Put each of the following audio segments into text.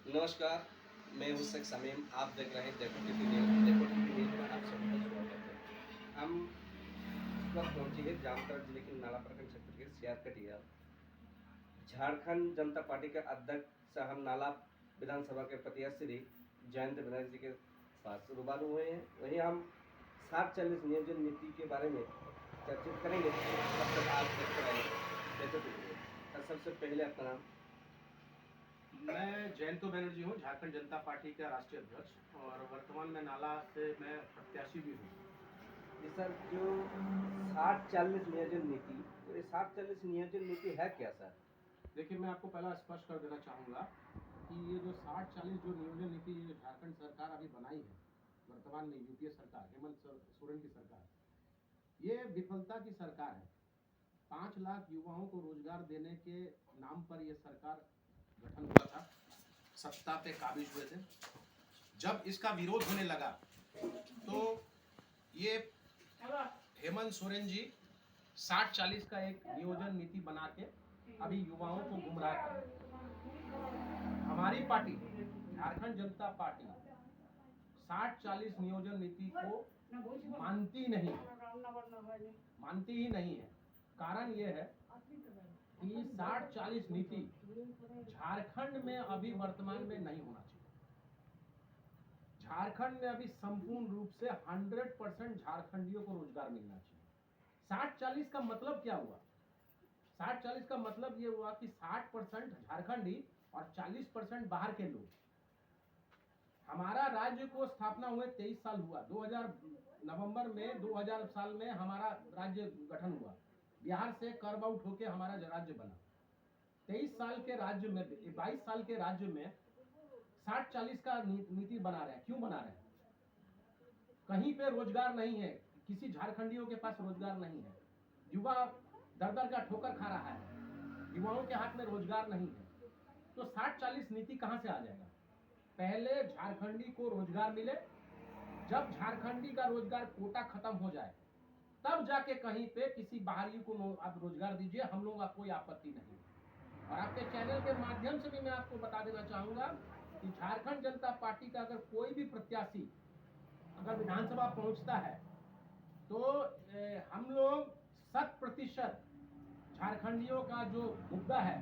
नमस्कार, मैं हूँ शेख समीम। आप देख रहे हैं देखो टीवी न्यूज़। देखो टीवी न्यूज़ में आप सभी का स्वागत है। हम इस वक्त पहुँचे हैं जामताड़ा जिले के नाला प्रखंड क्षेत्र के सियारकटिया। झारखंड जनता पार्टी के अध्यक्ष हम नाला विधानसभा के प्रत्याशी जयंत बनर्जी के पास रूबरू हुए हैं। वहीं हम 740 नियोजन नीति के बारे में चर्चित करेंगे। तब तक आप देखते रहिए देखो टीवी न्यूज़। सबसे पहले अपना नाम। मैं जयंत बनर्जी हूँ, झारखंड जनता पार्टी का राष्ट्रीय अध्यक्ष और वर्तमान में नाला से मैं प्रत्याशी भी हूँ। जी सर, जो 60-40 नियोजन नीति, तो ये 60-40 नियोजन नीति है क्या सर? देखिए, मैं आपको पहला स्पष्ट कर देना चाहूँगा कि ये जो 60-40 जो नियोजन नीति जो झारखंड सरकार अभी बनाई है, वर्तमान में यूपीए सरकार, हेमंत सोरेन की सरकार, ये विफलता की सरकार है। 5 लाख युवाओं को रोजगार देने के नाम पर ये सरकार गठन हुआ था, सत्ता पे काबिज हुए थे। जब इसका विरोध होने लगा तो ये हेमंत सोरेन जी 60-40 का एक नियोजन नीति बना के अभी युवाओं को गुमराह कर रहे हैं। हमारी पार्टी झारखंड जनता पार्टी 60-40 नियोजन नीति को मानती नहीं, मानती ही नहीं है। कारण यह है कि 60-40 नीति झारखंड में अभी वर्तमान में नहीं होना चाहिए। झारखंड में अभी संपूर्ण रूप से 100% झारखंडियों को रोजगार मिलना चाहिए। 60-40 का मतलब क्या हुआ? 60-40 का मतलब ये हुआ कि 60% झारखंडी और 40% बाहर के लोग। हमारा राज्य को स्थापना हुए 23 साल हुआ। 2000 नवंबर में 2000 साल में हमारा राज्य गठन हुआ। बिहार से कर्व आउट होकर हमारा राज्य बना। 23 साल के राज्य में, 22 साल के राज्य में 60-40 का नीति बना रहे हैं। क्यों बना रहे हैं? कहीं पे रोजगार नहीं है, किसी झारखंडियों के पास रोजगार नहीं है। युवा दर दर का ठोकर खा रहा है, युवाओं के हाथ में रोजगार नहीं है। तो 60-40 नीति कहां से आ जाएगा? पहले झारखंडी को रोजगार मिले, जब झारखंडी का रोजगार कोटा खत्म हो जाए तब जाके कहीं पे किसी बाहरी को आप रोजगार दीजिए, हम लोग का कोई आपत्ति नहीं। और आपके चैनल के माध्यम से भी मैं आपको बता देना चाहूंगा कि झारखंड जनता पार्टी का अगर कोई भी प्रत्याशी अगर विधानसभा पहुंचता है तो हम लोग 100% झारखंडियों का जो मुद्दा है,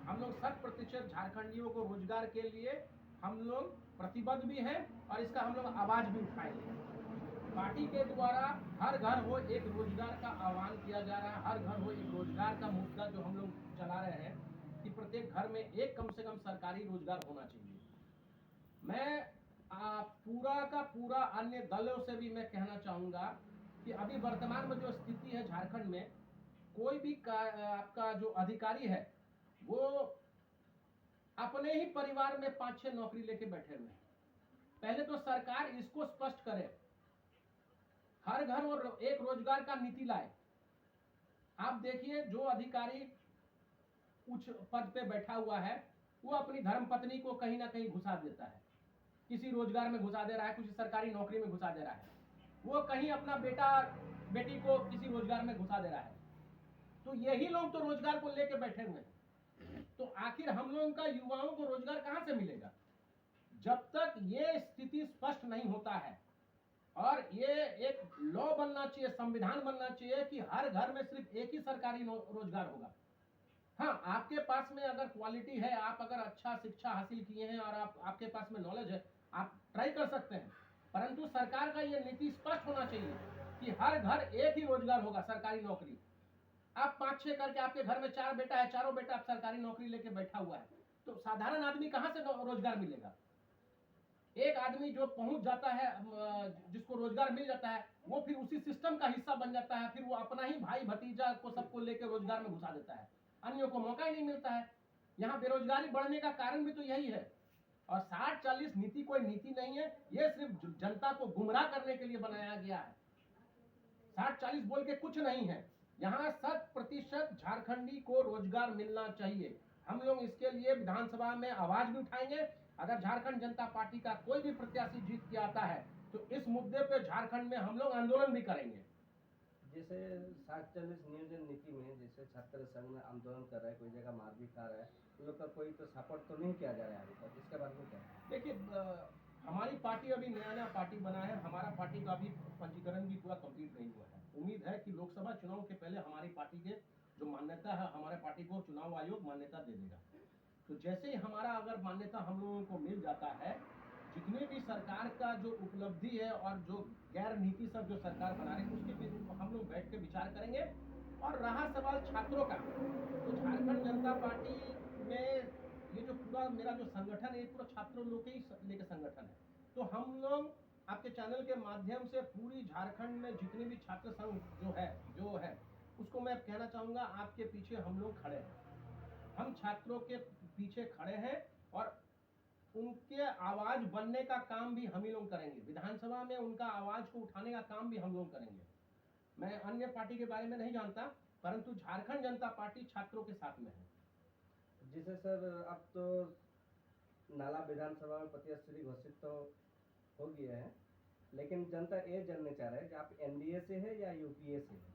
हम लोग 100% झारखंडियों को रोजगार के लिए हम लोग प्रतिबद्ध भी हैं और इसका हम लोग आवाज भी उठाएंगे। पार्टी के द्वारा हर घर हो एक रोजगार का आह्वान किया जा रहा है। हर घर हो एक रोजगार का मुद्दा जो हम लोग चला रहे हैं कि प्रत्येक घर में एक कम से कम सरकारी रोजगार होना चाहिए। मैं पूरा का पूरा अन्य दलों से भी मैं कहना चाहूंगा कि अभी वर्तमान में जो स्थिति है झारखंड में, कोई भी आपका जो अधिकारी है वो अपने ही परिवार में 5-6 नौकरी लेके बैठे हुए हैं। पहले तो सरकार इसको स्पष्ट करे, हर घर और एक रोजगार का नीति लाए। आप देखिए, जो अधिकारी उच्च पद पे बैठा हुआ है वो अपनी धर्मपत्नी को कहीं ना कहीं घुसा देता है, किसी रोजगार में घुसा दे रहा है, किसी सरकारी नौकरी में घुसा दे रहा है, वो कहीं अपना बेटा बेटी को किसी रोजगार में घुसा दे रहा है। तो यही लोग तो रोजगार को लेके बैठे हुए हैं। तो आखिर हम लोगों का युवाओं को रोजगार कहां से मिलेगा? जब तक ये स्थिति स्पष्ट नहीं होता है और ये एक लॉ बनना चाहिए, संविधान बनना चाहिए कि हर घर में सिर्फ एक ही सरकारी रोजगार होगा। हाँ, आपके पास में अगर क्वालिटी है, आप अगर अच्छा शिक्षा हासिल किए हैं और आपके पास में नॉलेज है, आप ट्राई कर सकते हैं। परंतु सरकार का ये नीति स्पष्ट होना चाहिए कि हर घर एक ही रोजगार होगा, सरकारी नौकरी। आप 5-6 करके, आपके घर में 4 बेटा है, चारों बेटा आप सरकारी नौकरी लेके बैठा हुआ है, तो साधारण आदमी कहां से रोजगार मिलेगा? एक आदमी जो पहुंच जाता है, जिसको रोजगार मिल जाता है, वो फिर उसी सिस्टम का हिस्सा बन जाता है, फिर वो अपना ही भाई भतीजा को सबको लेकर रोजगार में घुसा देता है, अन्यों को मौका ही नहीं मिलता है। यहाँ बेरोजगारी बढ़ने का कारण भी तो यही है। और 60-40 नीति कोई नीति नहीं है, ये सिर्फ जनता को गुमराह करने के लिए बनाया गया है। 60-40 बोल के कुछ नहीं है। यहाँ 100% झारखंडी को रोजगार मिलना चाहिए। हम लोग इसके लिए विधानसभा में आवाज भी उठाएंगे। अगर झारखंड जनता पार्टी का कोई भी प्रत्याशी जीत के आता है तो इस मुद्दे पे झारखंड में हम लोग आंदोलन भी करेंगे। जैसे 60-40 नियोजन नीति में जैसे छात्र संघ में आंदोलन कर रहा है, कोई जगह मार भी खा रहा है, उन लोग का कोई तो सपोर्ट तो नहीं किया जा रहा है अभी तक, इसके बारे में क्या है? देखिए, हमारी पार्टी अभी नया नया पार्टी बना है, हमारा पार्टी का अभी पंजीकरण भी पूरा कंप्लीट नहीं हुआ है। उम्मीद है कि लोकसभा चुनाव के पहले हमारी पार्टी के जो मान्यता है, हमारे पार्टी को चुनाव आयोग मान्यता दे देगा। तो जैसे ही हमारा अगर मान्यता हम लोगों को मिल जाता है, जितने भी सरकार का जो उपलब्धि है और जो गैर नीति सब जो सरकार बना रही है, उसके पे हम लोग बैठ के विचार करेंगे। और रहा सवाल छात्रों का, तो झारखंड जनता पार्टी में ये जो पूरा मेरा जो संगठन है, ये पूरा छात्रों लोग के ही लेके संगठन है। तो हम लोग आपके चैनल के माध्यम से पूरी झारखंड में जितने भी छात्र संघ जो है उसको मैं कहना चाहूँगा, आपके पीछे हम लोग खड़े हैं। हम छात्रों के पीछे खड़े हैं और उनके आवाज बनने का काम भी हम ही लोग करेंगे। विधानसभा में उनका आवाज को उठाने का काम भी हम लोग करेंगे। मैं अन्य पार्टी के बारे में नहीं जानता, परंतु झारखंड जनता पार्टी छात्रों के साथ में है। जिसे सर अब तो नाला विधानसभा में प्रत्याशी घोषित तो हो गया है, लेकिन जनता ये जानना चाह रहा है कि आप एनडीए से है या यूपीए से है?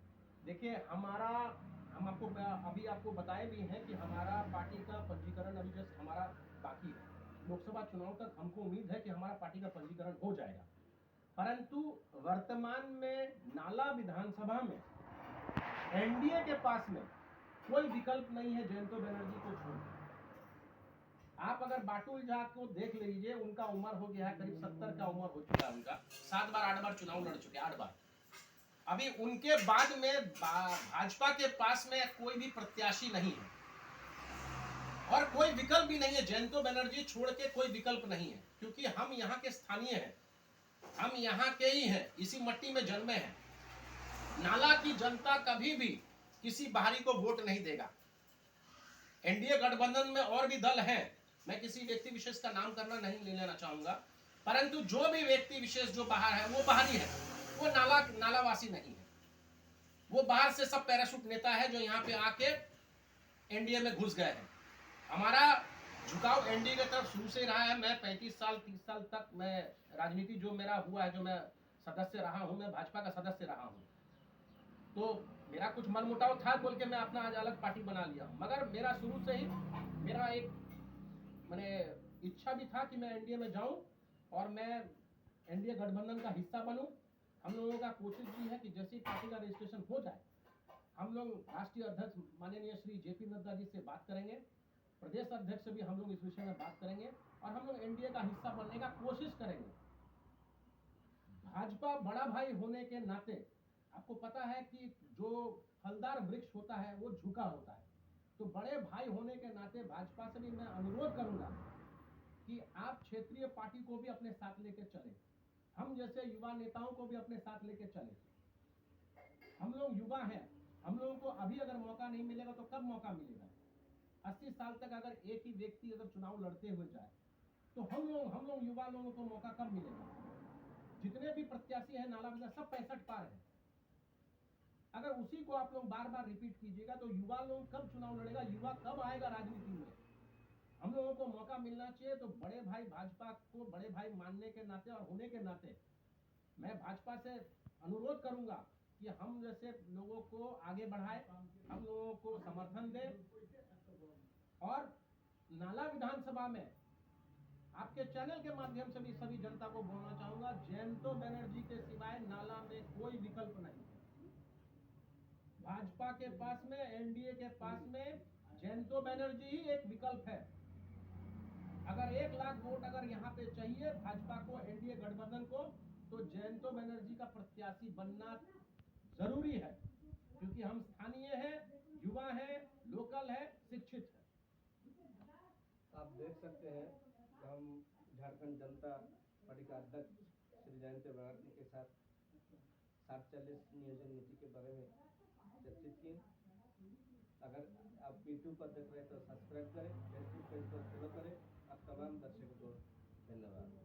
देखिए, हम आपको अभी आपको बताए भी हैं कि हमारा पार्टी का पंजीकरण अभी जस्ट हमारा बाकी है। लोकसभा चुनाव तक हमको उम्मीद है कि हमारा पार्टी का पंजीकरण हो जाएगा, परंतु वर्तमान में नाला विधानसभा में एनडीए के पास में कोई विकल्प नहीं है जयंतो बनर्जी को छोड़। आप अगर बाटुल झा को देख लीजिए, उनका उम्र हो गया है करीब 70 का उम्र हो चुका है उनका। 7 बार 8 बार चुनाव लड़ चुके, 8 बार। अभी उनके बाद में भाजपा के पास में कोई भी प्रत्याशी नहीं है और कोई विकल्प भी नहीं है। जयंतो बनर्जी छोड़ के कोई विकल्प नहीं है, क्योंकि हम यहाँ के स्थानीय हैं, हम यहाँ के ही हैं, इसी मट्टी में जन्मे हैं। नाला की जनता कभी भी किसी बाहरी को वोट नहीं देगा। एनडीए गठबंधन में और भी दल हैं, मैं किसी व्यक्ति विशेष का नाम करना नहीं ले लेना चाहूंगा, परंतु जो भी व्यक्ति विशेष जो बाहर है वो बाहरी है, वो नालावासी नहीं है। वो बाहर से सब पैराशूट नेता है जो यहाँ पे आके एनडीए में घुस गए हैं। हमारा झुकाव एनडीए की तरफ शुरू से रहा है। मैं 35 साल 30 साल तक मैं राजनीति जो मेरा हुआ है, जो मैं सदस्य रहा हूँ, मैं भाजपा का सदस्य रहा हूँ। तो मेरा कुछ मनमुटाव था बोल के मैं अपना आज अलग पार्टी बना लिया, मगर मेरा शुरू से ही मेरा एक मैंने इच्छा भी था कि मैं एनडीए में जाऊं और मैं एनडीए गठबंधन का हिस्सा बनूं। हम लोगों का कोशिश भी है कि जैसे ही पार्टी का रजिस्ट्रेशन हो जाए, हम लोग राष्ट्रीय अध्यक्ष माननीय श्री जेपी नड्डा जी से बात करेंगे, प्रदेश अध्यक्ष से भी हम लोग इस विषय में बात करेंगे और हम लोग एनडीए का हिस्सा बनने का कोशिश करेंगे। भाजपा बड़ा भाई होने के नाते आपको पता है कि जो फलदार वृक्ष होता है वो झुका होता है, तो बड़े भाई होने के नाते भाजपा से भी मैं अनुरोध करूंगा कि आप क्षेत्रीय पार्टी को भी अपने साथ लेके चले, हम जैसे युवा नेताओं को भी अपने साथ लेके चले। हम लोग युवा हैं, हम लोगों को अभी अगर मौका नहीं मिलेगा तो कब मौका मिलेगा? 80 साल तक अगर एक ही व्यक्ति अगर चुनाव लड़ते हुए जाए तो हम लोग युवा लोगों को मौका कब मिलेगा? जितने भी प्रत्याशी हैं नाला विधान सब 65 पार है। अगर उसी को आप लोग बार बार रिपीट कीजिएगा तो युवा लोग कब चुनाव लड़ेगा? युवा कब आएगा राजनीति में? हम लोगों को मौका मिलना चाहिए। तो बड़े भाई भाजपा को बड़े भाई मानने के नाते और होने के नाते मैं भाजपा से अनुरोध करूंगा कि हम जैसे लोगों को आगे बढ़ाए, हम लोगों को समर्थन दे और नाला विधानसभा में आपके चैनल के माध्यम से भी सभी जनता को बोलना चाहूंगा, जयंतो बनर्जी के सिवाय नाला में कोई विकल्प नहीं है। भाजपा के पास में, एनडीए के पास में जयंतो बनर्जी ही एक विकल्प है। अगर 1 लाख वोट अगर यहाँ पे चाहिए भाजपा को, एनडीए गठबंधन को, तो जयंतो बनर्जी का प्रत्याशी बनना जरूरी है, क्योंकि हम स्थानीय हैं, युवा हैं, लोकल है, शिक्षित है। आप देख सकते हैं कि हम झारखंड जनता पार्टी का अध्यक्ष श्री जयंतो बनर्जी के साथ 60-40 नियोजन नीति के बारे में चर्चित किए। अगर आप यूट्यूब पर देख रहे हैं तो सब्सक्राइब करें, फेसबुक पेज पर फॉलो करें। आप तमाम दर्शकों को धन्यवाद।